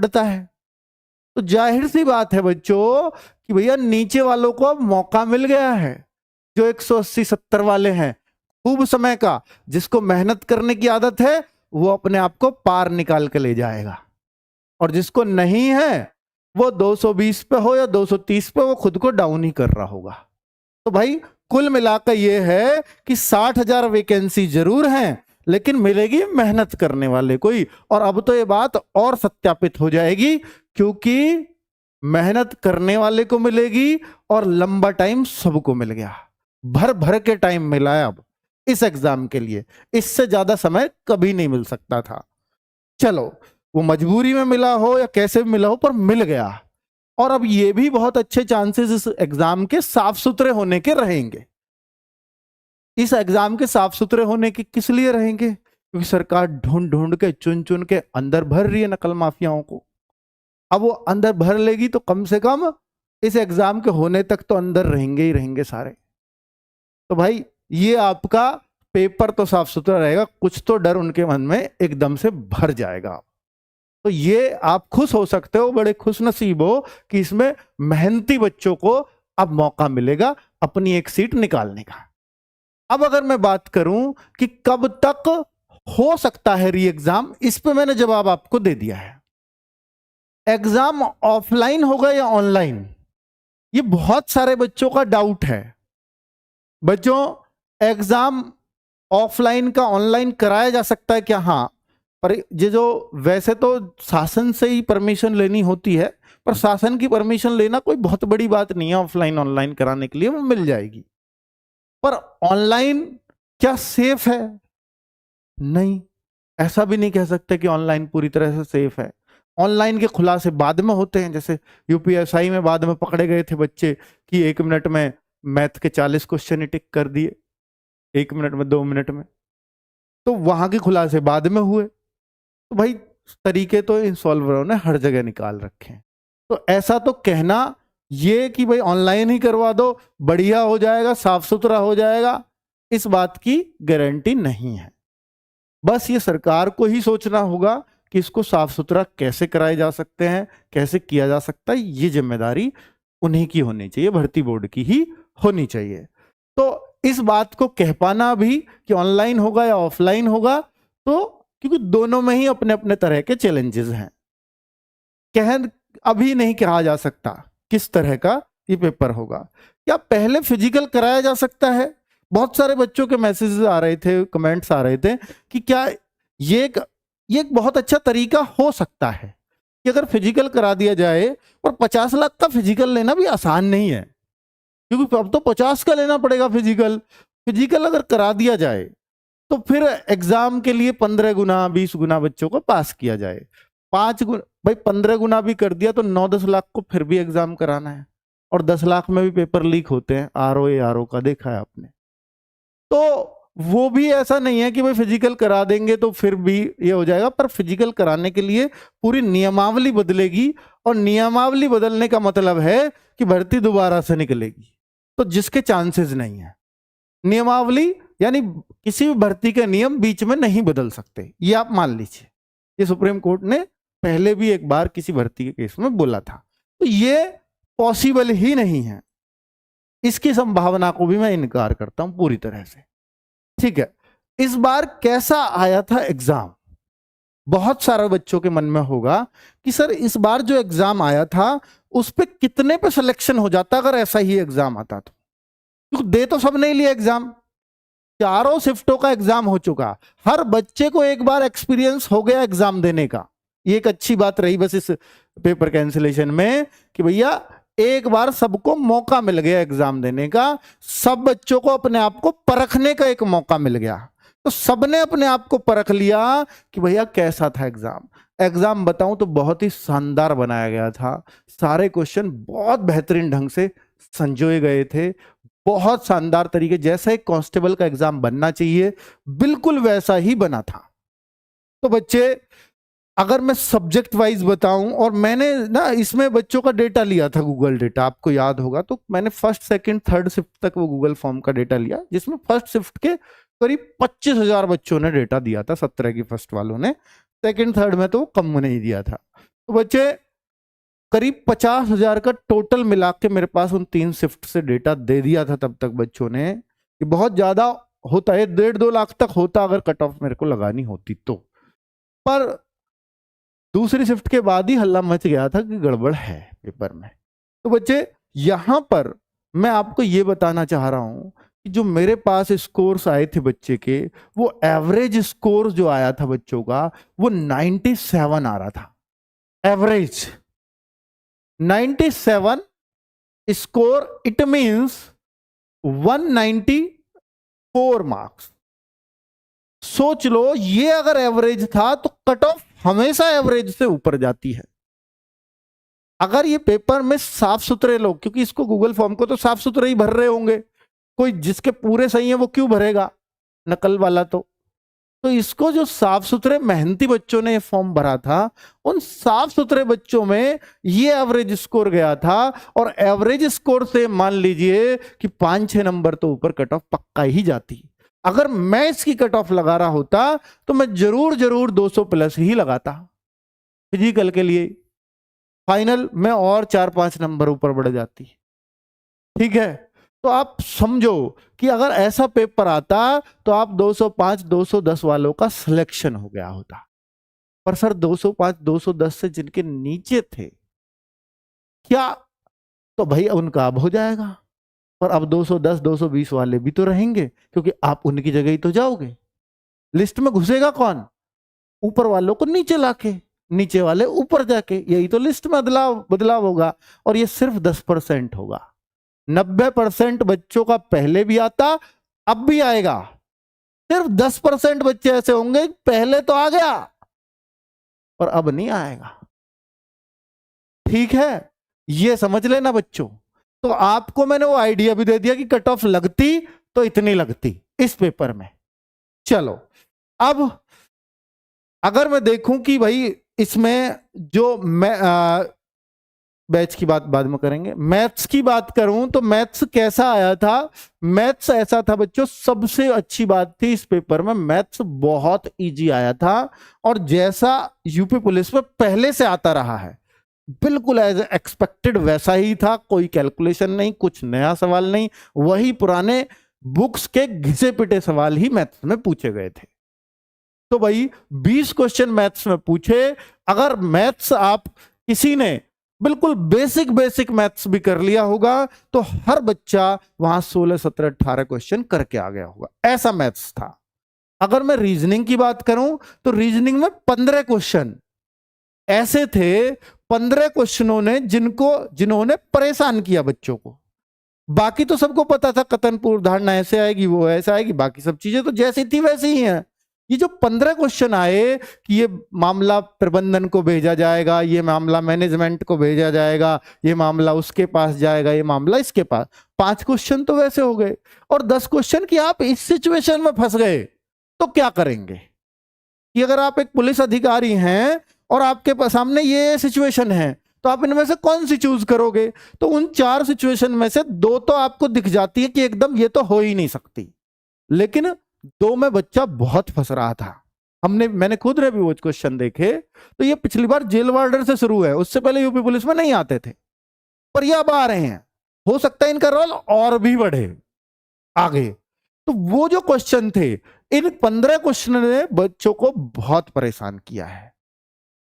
पड़ता है। तो जाहिर सी बात है बच्चों कि भैया नीचे वालों को अब मौका मिल गया है, जो 180-70 वाले हैं, खूब समय का। जिसको मेहनत करने की आदत है वो अपने आप को पार निकाल के ले जाएगा, और जिसको नहीं है वो 220 पे हो या 230 पे, वो खुद को डाउन ही कर रहा होगा। तो भाई कुल मिलाकर ये है कि 60,000 वैकेंसी जरूर हैं, लेकिन मिलेगी मेहनत करने वाले को ही। और अब तो ये बात और सत्यापित हो जाएगी, क्योंकि मेहनत करने वाले को मिलेगी और लंबा टाइम सबको मिल गया, भर भर के टाइम मिला है अब इस एग्जाम के लिए। इससे ज्यादा समय कभी नहीं मिल सकता था। चलो, वो मजबूरी में मिला हो या कैसे भी मिला हो, पर मिल गया। और अब ये भी बहुत अच्छे चांसेस इस एग्जाम के साफ सुथरे होने के रहेंगे। इस एग्जाम के साफ सुथरे होने के किस लिए रहेंगे? क्योंकि सरकार ढूंढ ढूंढ के चुन चुन के अंदर भर रही है नकल माफियाओं को। अब वो अंदर भर लेगी तो कम से कम इस एग्जाम के होने तक तो अंदर रहेंगे ही रहेंगे सारे। तो भाई ये आपका पेपर तो साफ सुथरा रहेगा, कुछ तो डर उनके मन में एकदम से भर जाएगा। तो ये आप खुश हो सकते हो, बड़े खुश नसीब हो कि इसमें मेहनती बच्चों को अब मौका मिलेगा अपनी एक सीट निकालने का। अब अगर मैं बात करूं कि कब तक हो सकता है री एग्जाम, इस पे मैंने जवाब आपको दे दिया है। एग्जाम ऑफलाइन होगा या ऑनलाइन, ये बहुत सारे बच्चों का डाउट है। बच्चों, एग्जाम ऑफलाइन का ऑनलाइन कराया जा सकता है क्या? हाँ, पर ये जो वैसे तो शासन से ही परमिशन लेनी होती है, पर शासन की परमिशन लेना कोई बहुत बड़ी बात नहीं है। ऑफलाइन ऑनलाइन कराने के लिए वो मिल जाएगी। पर ऑनलाइन क्या सेफ है? नहीं, ऐसा भी नहीं कह सकते कि ऑनलाइन पूरी तरह से सेफ है। ऑनलाइन के खुलासे बाद में होते हैं, जैसे यूपीएसआई में बाद में पकड़े गए थे बच्चे कि 1 मिनट में मैथ के 40 क्वेश्चन ही टिक कर दिए, 1 मिनट में, 2 मिनट में। तो वहां के खुलासे बाद में हुए। तो भाई तरीके तो इंसॉल्वरों ने हर जगह निकाल रखे हैं। तो ऐसा तो कहना ये कि भाई ऑनलाइन ही करवा दो, बढ़िया हो जाएगा, साफ सुथरा हो जाएगा, इस बात की गारंटी नहीं है। बस ये सरकार को ही सोचना होगा कि इसको साफ सुथरा कैसे कराए जा सकते हैं, कैसे किया जा सकता है। ये जिम्मेदारी उन्हीं की होनी चाहिए, भर्ती बोर्ड की ही होनी चाहिए। तो इस बात को कह पाना भी कि ऑनलाइन होगा या ऑफलाइन होगा, तो क्योंकि दोनों में ही अपने अपने तरह के चैलेंजेस हैं, अभी नहीं कहा जा सकता किस तरह का ये पेपर होगा। क्या पहले फिजिकल कराया जा सकता है? बहुत सारे बच्चों के मैसेजेस आ रहे थे, कमेंट्स आ रहे थे कि क्या ये एक बहुत अच्छा तरीका हो सकता है कि अगर फिजिकल करा दिया जाए। और 50 लाख का फिजिकल लेना भी आसान नहीं है, क्योंकि अब तो 50 का लेना पड़ेगा फिजिकल। फिजिकल अगर करा दिया जाए तो फिर एग्जाम के लिए 15 गुना 20 गुना बच्चों को पास किया जाए। 5 गुना, भाई 15 गुना भी कर दिया तो 9-10 लाख को फिर भी एग्जाम कराना है, और 10 लाख में भी पेपर लीक होते हैं। आरओ का देखा है आपने। तो वो भी ऐसा नहीं है कि भाई फिजिकल करा देंगे तो फिर भी ये हो जाएगा, पर फिजिकल कराने के लिए पूरी नियमावली बदलेगी, और नियमावली बदलने का मतलब है कि भर्ती दोबारा से निकलेगी, तो जिसके चांसेस नहीं है। नियमावली यानी किसी भी भर्ती के नियम बीच में नहीं बदल सकते, ये आप मान लीजिए। ये सुप्रीम कोर्ट ने पहले भी एक बार किसी भर्ती के केस में बोला था। तो ये पॉसिबल ही नहीं है, इसकी संभावना को भी मैं इनकार करता हूं पूरी तरह से। ठीक है, इस बार कैसा आया था एग्जाम? बहुत सारे बच्चों के मन में होगा कि सर इस बार जो एग्जाम आया था उस पे कितने पे सिलेक्शन हो जाता अगर ऐसा ही एग्जाम आता तो। क्योंकि दे तो सब नहीं लिया एग्जाम, चारों शिफ्टों का एग्जाम हो चुका, हर बच्चे को एक बार एक्सपीरियंस हो गया एग्जाम देने का। ये एक अच्छी बात रही बस इस पेपर कैंसिलेशन में कि भैया एक बार सबको मौका मिल गया एग्जाम देने का, सब बच्चों को अपने आप को परखने का एक मौका मिल गया। तो सबने अपने आप को परख लिया कि भैया कैसा था एग्जाम। एग्जाम बताऊं तो बहुत ही शानदार बनाया गया था, सारे क्वेश्चन बहुत बेहतरीन ढंग से संजोए गए थे, बहुत शानदार तरीके, जैसा एक कांस्टेबल का एग्जाम बनना चाहिए बिल्कुल वैसा ही बना था। तो बच्चे, अगर मैं सब्जेक्ट वाइज बताऊं, और मैंने ना इसमें बच्चों का डेटा लिया था, गूगल डेटा, आपको याद होगा, तो मैंने फर्स्ट सेकंड थर्ड शिफ्ट तक वो गूगल फॉर्म का डेटा लिया, जिसमें फर्स्ट शिफ्ट के करीब 25,000 बच्चों ने डेटा दिया था, 17 की फर्स्ट वालों ने, सेकंड थर्ड में तो कम नहीं दिया था। तो बच्चे करीब 50,000 का टोटल मिला के मेरे पास उन 3 शिफ्ट से डेटा दे दिया था तब तक बच्चों ने, कि बहुत ज्यादा होता है, 1.5-2 लाख तक होता अगर कट ऑफ मेरे को लगानी होती तो। पर दूसरी शिफ्ट के बाद ही हल्ला मच गया था कि गड़बड़ है पेपर में। तो बच्चे यहां पर मैं आपको यह बताना चाह रहा हूं कि जो मेरे पास स्कोर्स आए थे बच्चे के, वो एवरेज स्कोर जो आया था बच्चों का वो 97 आ रहा था। Average 97 score, it means 194 marks. सोच लो, ये अगर एवरेज था तो कट ऑफ हमेशा एवरेज से ऊपर जाती है। अगर ये पेपर में साफ सुथरे लोग, क्योंकि इसको गूगल फॉर्म को तो साफ सुथरे ही भर रहे होंगे, कोई जिसके पूरे सही है वो क्यों भरेगा नकल वाला। तो इसको जो साफ सुथरे मेहनती बच्चों ने फॉर्म भरा था, उन साफ सुथरे बच्चों में ये एवरेज स्कोर गया था। और एवरेज स्कोर से मान लीजिए कि 5-6 नंबर तो ऊपर कट ऑफ पक्का ही जाती। अगर मैं इसकी कट ऑफ लगा रहा होता तो मैं जरूर 200 प्लस ही लगाता फिजिकल के लिए। फाइनल में और 4-5 नंबर ऊपर बढ़ जाती। ठीक है, तो आप समझो कि अगर ऐसा पेपर आता तो आप 205-210 वालों का सिलेक्शन हो गया होता। पर सर 205-210 से जिनके नीचे थे क्या, तो भाई उनका अब हो जाएगा। पर अब 210-220 वाले भी तो रहेंगे, क्योंकि आप उनकी जगह ही तो जाओगे। लिस्ट में घुसेगा कौन? ऊपर वालों को नीचे लाके, नीचे वाले ऊपर जाके, यही तो लिस्ट में बदलाव होगा। और ये सिर्फ 10% होगा। 90% बच्चों का पहले भी आता, अब भी आएगा। सिर्फ 10% बच्चे ऐसे होंगे पहले तो आ गया पर अब नहीं आएगा। ठीक है, ये समझ लेना बच्चों। तो आपको मैंने वो आइडिया भी दे दिया कि कट ऑफ लगती तो इतनी लगती इस पेपर में। चलो, अब अगर मैं देखूं कि भाई इसमें जो बैच की बात बाद में करेंगे, मैथ्स की बात करूं तो मैथ्स कैसा आया था? मैथ्स ऐसा था बच्चों, सबसे अच्छी बात थी इस पेपर में, मैथ्स बहुत इजी आया था। और जैसा यूपी पुलिस में पहले से आता रहा है, बिल्कुल एज एक्सपेक्टेड वैसा ही था। कोई कैलकुलेशन नहीं, कुछ नया सवाल नहीं, वही पुराने बुक्स के घिसे पिटे सवाल ही मैथ्स में पूछे गए थे। तो भाई 20 क्वेश्चन मैथ्स में पूछे। अगर मैथ्स आप किसी ने बिल्कुल बेसिक मैथ्स भी कर लिया होगा तो हर बच्चा वहां 16, 17, 18 क्वेश्चन करके आ गया होगा, ऐसा मैथ्स था। अगर मैं रीजनिंग की बात करूं तो रीजनिंग में 15 क्वेश्चन ऐसे थे, 15 क्वेश्चनों ने जिन्होंने परेशान किया बच्चों को। बाकी तो सबको पता था कथन पूर्व धारणा ऐसे आएगी, वो ऐसे आएगी, बाकी सब चीजें तो जैसी थी वैसी ही हैं। ये जो 15 क्वेश्चन आए कि ये मामला प्रबंधन को भेजा जाएगा, ये मामला मैनेजमेंट को भेजा जाएगा, ये मामला उसके पास जाएगा, ये मामला इसके पास, 5 क्वेश्चन तो वैसे हो गए। और 10 क्वेश्चन कि आप इस सिचुएशन में फंस गए तो क्या करेंगे? कि अगर आप एक पुलिस अधिकारी हैं और आपके सामने ये सिचुएशन है तो आप इनमें से कौन सी चूज करोगे? तो उन 4 सिचुएशन में से 2 तो आपको दिख जाती है कि एकदम ये तो हो ही नहीं सकती, लेकिन 2 में बच्चा बहुत फंस रहा था। मैंने खुद ने भी वो क्वेश्चन देखे। तो ये पिछली बार जेल वार्डर से शुरू है, उससे पहले यूपी पुलिस में नहीं आते थे, पर ये अब आ रहे हैं। हो सकता है इनका रोल और भी बढ़े आगे। तो वो जो क्वेश्चन थे, इन 15 क्वेश्चन ने बच्चों को बहुत परेशान किया है।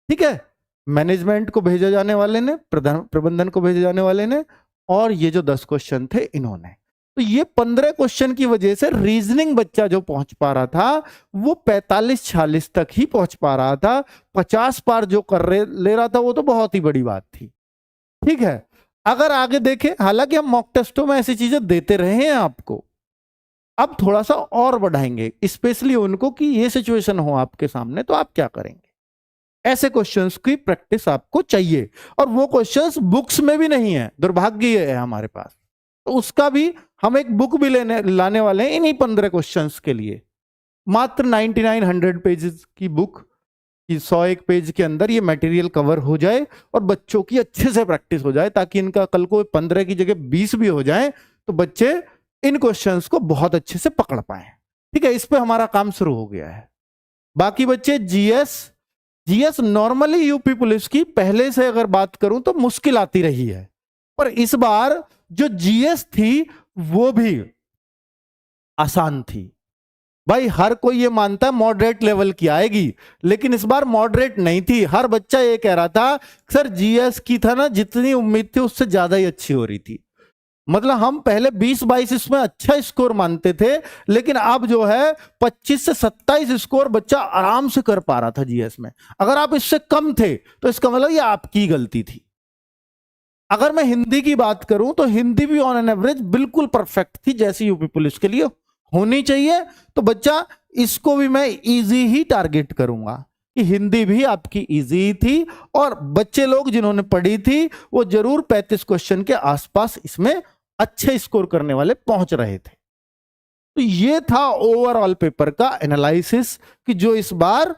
ठीक है, मैनेजमेंट को भेजे जाने वाले ने, प्रबंधन को भेजे जाने वाले ने, और ये जो 10 क्वेश्चन थे इन्होंने। तो ये 15 क्वेश्चन की वजह से रीजनिंग बच्चा जो पहुंच पा रहा था वो 45-46 तक ही पहुंच पा रहा था। 50 पार जो ले रहा था वो तो बहुत ही बड़ी बात थी। ठीक है, अगर आगे देखें, हालांकि हम मॉक टेस्टों में ऐसी चीजें देते रहे हैं आपको, अब थोड़ा सा और बढ़ाएंगे, स्पेशली उनको कि ये सिचुएशन हो आपके सामने तो आप क्या करेंगे। ऐसे क्वेश्चंस की प्रैक्टिस आपको चाहिए, और वो क्वेश्चंस बुक्स में भी नहीं है, दुर्भाग्य है हमारे पास। तो उसका भी हम एक बुक भी लाने वाले हैं इन्हीं 15 क्वेश्चंस के लिए। मात्र 99-100 पेजेस की बुक की 101 पेज के अंदर ये मटेरियल कवर हो जाए और बच्चों की अच्छे से प्रैक्टिस हो जाए, ताकि इनका कल को 15 की जगह 20 भी हो जाए तो बच्चे इन क्वेश्चंस को बहुत अच्छे से पकड़ पाए। ठीक है, इस पे हमारा काम शुरू हो गया है। बाकी बच्चे जीएस नॉर्मली यूपी पुलिस की पहले से अगर बात करूं तो मुश्किल आती रही है, पर इस बार जो जीएस थी वो भी आसान थी। भाई हर कोई ये मानता है मॉडरेट लेवल की आएगी, लेकिन इस बार मॉडरेट नहीं थी। हर बच्चा ये कह रहा था सर जीएस की था ना, जितनी उम्मीद थी उससे ज्यादा ही अच्छी हो रही थी। मतलब हम पहले 20-22 इसमें अच्छा स्कोर मानते थे, लेकिन अब जो है 25 से 27 स्कोर बच्चा आराम से कर पा रहा था जीएस में। अगर आप इससे कम थे तो इसका मतलब ये आपकी गलती थी। अगर मैं हिंदी की बात करूं तो हिंदी भी ऑन एन एवरेज बिल्कुल परफेक्ट थी, जैसी यूपी पुलिस के लिए होनी चाहिए। तो बच्चा इसको भी मैं इजी ही टारगेट करूंगा कि हिंदी भी आपकी इजी थी, और बच्चे लोग जिन्होंने पढ़ी थी वो जरूर 35 क्वेश्चन के आसपास इसमें अच्छे स्कोर करने वाले पहुंच रहे थे। तो ये था ओवरऑल पेपर का एनालिसिस कि जो इस बार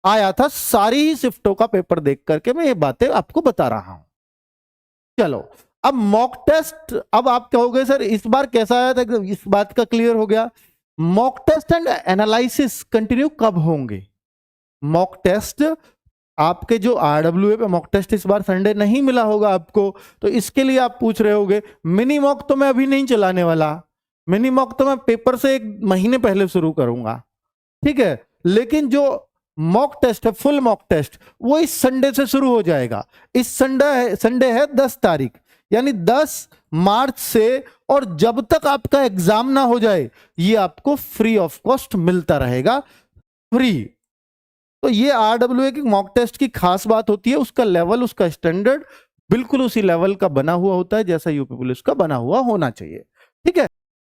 आया था। सारी ही शिफ्टों का पेपर देख करके मैं ये बातें आपको बता रहा हूं। चलो अब मॉक टेस्ट। अब आप कहोगे सर इस बार कैसा आया था, इस बात का क्लियर हो गया। Mock test and analysis continue कब होंगे? मॉक टेस्ट आपके जो आरडब्ल्यूए पे मॉक टेस्ट इस बार संडे नहीं मिला होगा आपको, तो इसके लिए आप पूछ रहे होगे मिनी मॉक तो मैं अभी नहीं चलाने वाला, मिनी मॉक तो मैं पेपर से 1 महीने पहले शुरू करूंगा, ठीक है। लेकिन जो मॉक टेस्ट है, फुल मॉक टेस्ट, वो इस संडे से शुरू हो जाएगा। इस संडे है 10 तारीख, यानी 10 मार्च से, और जब तक आपका एग्जाम ना हो जाए ये आपको फ्री ऑफ कॉस्ट मिलता रहेगा, फ्री। तो ये आरडब्ल्यूए की मॉक टेस्ट की खास बात होती है, उसका लेवल, उसका स्टैंडर्ड बिल्कुल उसी लेवल का बना हुआ होता है जैसा यूपी पुलिस का बना हुआ होना चाहिए।